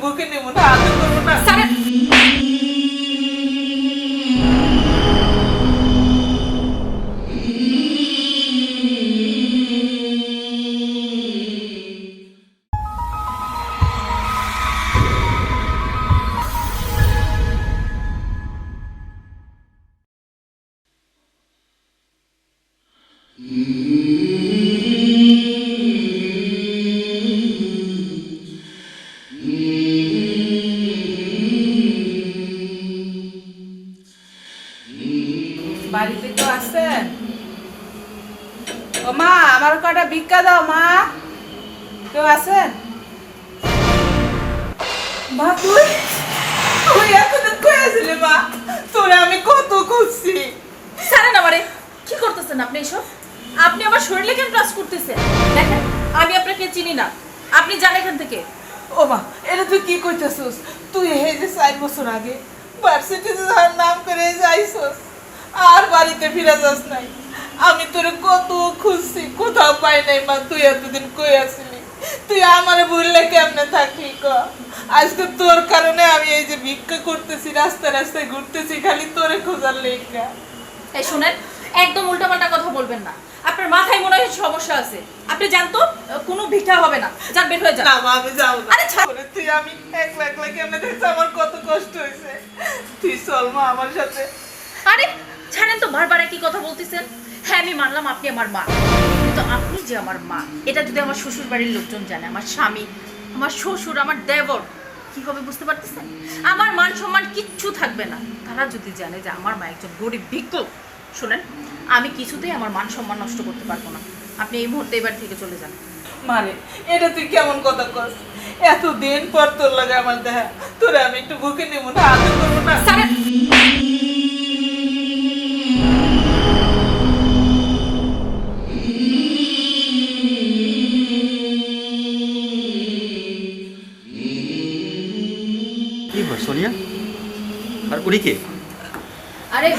বুকে নেব না, আদর করবো না। বাড়িতে কেউ আছেন? ও মা, আমার কটা ভিক্ষা দাও মা। কেউ আছেন? মা তুই তুই এতদিন কই আছিলি মা? তোরে আমি কত খুঁজছি। ছাড়েন আমারে। কি করতেছেন আপনি এসব? আপনি আমার শরীরে কেন টাচ করতেছেন? দেখেন আমি আপনাকে চিনি না, আপনি যান এখান থেকে। ও মা, এটা তুই কি কইতেছিস? তুই এই যে 4 বছর আগে ভার্সিটিতে যাওয়ার নাম করে যাইছস, আর বাড়িতে ফিরে যাস নাই। আমি তোরে কত খুঁজছি, কোথাও পাই নাই মা। তুই এতদিন কই আসলি? তুই আমারে ভুললে কেমনে থাকলি ক? আজকে তোর কারণে আমি এই যে ভিক্ষা করতেছি, রাস্তায় রাস্তায় ঘুরতেছি, খালি তোরে খোঁজার লেগা। এই শুনেন, একদম উল্টাপাল্টা কথা বলবেন না। আপনার মাথায় মনে হয় সমস্যা আছে। আপনি জানতো কোনো ভিক্ষা হবে না। যান, বের হয়ে যান। না মা, আমি যাবো না। আরে ছাড়। তুই আমি একলা একলা কেমনে দেখছি, আমার কত কষ্ট হয়েছে। তুই চল মা আমার সাথে। আরে ছাড়েন তো, বারবার একই কথা বলতেছেন। হ্যাঁ আমি মানলাম আপনি আমার মা, কিন্তু আপনি যে আমার মা এটা যদি আমার শ্বশুর বাড়ির লোকজন জানে, আমার স্বামী, আমার শ্বশুর, আমার দেবর, কি হবে বুঝতে পারতেছেন? আমার মান সম্মান কিচ্ছু থাকবে না। তারা যদি জানে যে আমার মা একজন গরিব ভিক্ষুক, শোনেন, আমি কিছুতেই আমার মান সম্মান নষ্ট করতে পারবো না। আপনি এই মুহূর্তে এবার থেকে চলে যান। মানে এটা তুই কেমন কথা কস? এতদিন পর তোর লাগে আমার দেখা, তোরে আমি একটু বুকে নেবো না, আদর করবো না। ছাড়েন। কি হয় সোনিয়া? আর উনি কে? আরে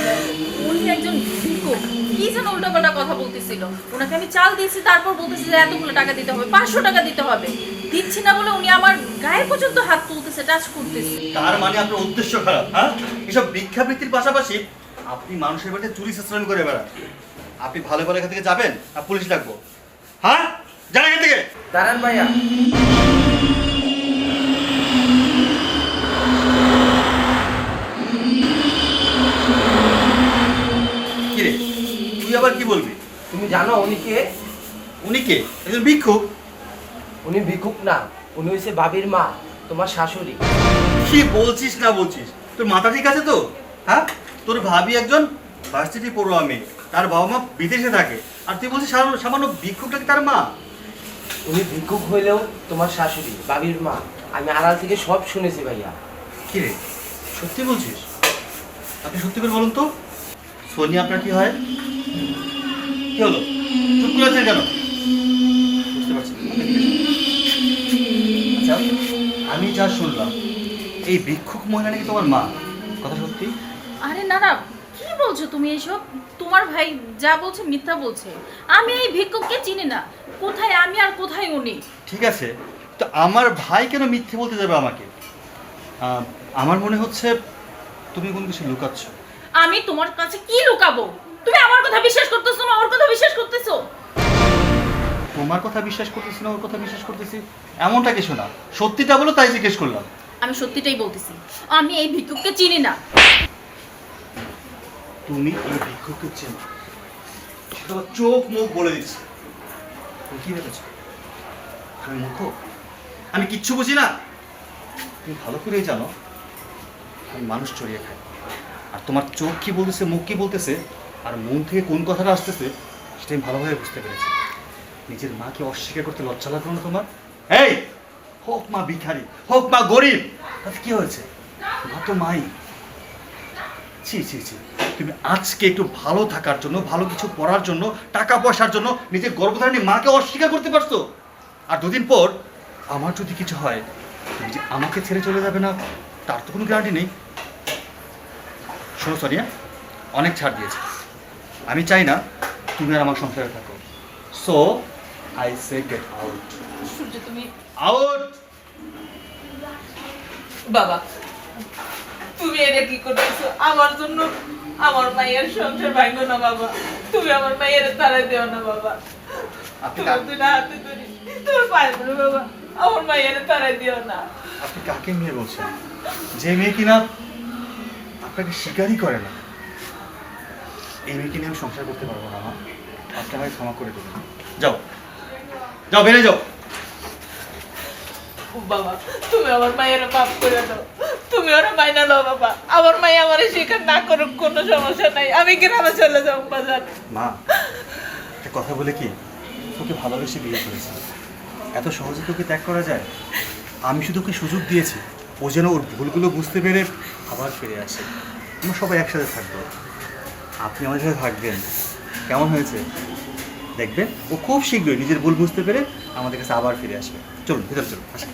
উনি একজন ভিক্ষুক। কি যেন উল্টাপাল্টা কথা বলতেছিল। ওনাকে আমি চাল দিয়েছি, তারপর বলতেছি যে এতগুলো টাকা দিতে হবে, 500 টাকা দিতে হবে। দিচ্ছি না বলে উনি আমার গায়ে পর্যন্ত হাত তুলতেছে, টাচ করতেছে। তার মানে আপনার উদ্দেশ্য খারাপ, হ্যাঁ? এসব ভিক্ষাবৃত্তির পাশাপাশি আপনি মানুষের বাড়িতে চুরি চেষ্টা করে বেড়ান। আপনি ভালো ভালো এখান থেকে যাবেন আর পুলিশ ডাকবো, হ্যাঁ? যান এখান থেকে। দাঁড়ান ভাইয়া। কি রে, তুই আবার কি বলবি? তুমি জানো উনি কে? উনি কে? একজন ভিক্ষুক। উনি ভিক্ষুক না, উনি হচ্ছে বাবির মা, তোমার শাশুড়ি। কি বলছিস না বলছিস? তোর মাথা ঠিক আছে তো? হ্যাঁ, তোর ভাবি একজন ভার্সিটি পড়ুয়া মেয়ে, তার বাবা মা বিদেশে থাকে, আর তুই বলছিস সামান্য ভিক্ষুকটাকে তার মা? উনি ভিক্ষুক হইলেও তোমার শাশুড়ি, বাবির মা। আমি আড়াল থেকে সব শুনেছি ভাইয়া। কি রে, সত্যি বলছিস? আপনি সত্যি করে বলুন তো, সোনিয়া আপনার কি হয়? কি হলো, চুপ করে আছেন কেন? বুঝতে পারছি না। আচ্ছা, আমি যা শুনলাম এই ভিক্ষুক মহিলা নাকি তোমার মা, কথা সত্যি? আরে না না, কি বলছো তুমি এসব? তোমার ভাই যা বলছে মিথ্যা বলছে। আমি এই ভিক্ষুককে চিনি না। কোথায় আমি আর কোথায় উনি? ঠিক আছে, তো আমার ভাই কেন মিথ্যে বলতে যাবে আমাকে? আমার মনে হচ্ছে তুমি কোনো কিছু লুকাচ্ছ। আমি তোমার কাছে কি লুকাবো? তুমি আমার কথা বিশ্বাস করতেছো না ওর কথা বিশ্বাস করতেছো? তোমার কথা বিশ্বাস করতেছি না ওর কথা বিশ্বাস করতেছি এমনটা কিছু না, সত্যিটা বলো তাই জিজ্ঞেস করলাম। আমি সত্যিটাই বলতেছি, আমি এই ভিক্ষুককে চিনি না। তুমি এই ভিক্ষুককে চেনো? সেটা আমার চোখ মুখ বলে দিচ্ছে। তুমি কি ভেবেছ আমি মূর্খ? আমি কিচ্ছু বুঝি না? তুমি ভালো করেই জানো আমি মানুষ চড়িয়ে খাই, আর তোমার চোখ কি বলতেছে, মুখ কি বলতেছে, আর মন থেকে কোন কথাটা আসতেছে সেটা আমি ভালোভাবে বুঝতে পেরেছি। নিজের মাকে অস্বীকার করতে লজ্জা লাগলো না তোমার? এই, হোক মা ভিখারি, হোক মা গরিব, তাতে কি হয়েছে? মা তো মাই। ছি ছি ছি, তুমি আজকে একটু ভালো থাকার জন্য, ভালো কিছু পড়ার জন্য, টাকা পয়সার জন্য নিজের গর্ভধারিণী মাকে অস্বীকার করতে পারছো, আর দুদিন পর আমার যদি কিছু হয় তুমি যে আমাকে ছেড়ে চলে যাবে না তার তো কোনো গ্যারান্টি নেই। শোনো সোনিয়া, অনেক ছাড় দিয়েছে, আমি চাই না তুমি আর আমার সংসারে থাকো। So I say get out. Surya তুমি আউট। বাবা তুমি এটা কি করতেছো আমার জন্য? আমার মায়ের সংসার ভাঙো না বাবা, তুমি আমার মায়ের তাড়াই দিও না বাবা। আপনি তোমার দুইটা হাতে ধরি, তোমার পায়ে পড়ে বাবা, আমার মায়ের তাড়াই দিও না। আপনি কাকে নিয়ে বলছেন? যে মেয়ে কিনা আপনাকে স্বীকারই করে না, এই মেয়েকে নিয়ে আমি সংসার করতে পারবো না মা। আপনি আমাকে ক্ষমা করে দেবেন। যাও যাও, বেড়ে যাও। বাবা তুমি আমার মায়ের মাফ করে দাও, তুমি ওরা মাইনা নাও বাবা। আমার মাই আমার স্বীকার না করুক কোনো সমস্যা নাই, আমি গ্রামে চলে যাবো বাজার। মা একটা কথা বলে কি, তোকে ভালোবেসে বিয়ে করেছি, এত সহজে তোকে ত্যাগ করা যায়? আমি শুধু ওকে সুযোগ দিয়েছি, ও যেন ওর ভুলগুলো বুঝতে পেরে আবার ফিরে আসে। আমরা সবাই একসাথে থাকবো, আপনি আমাদের সাথে থাকবেন। কেমন হয়েছে দেখবেন? ও খুব শীঘ্রই নিজের ভুল বুঝতে পেরে আমাদের কাছে আবার ফিরে আসবে। চলুন ভিতরে চলুন, আসেন।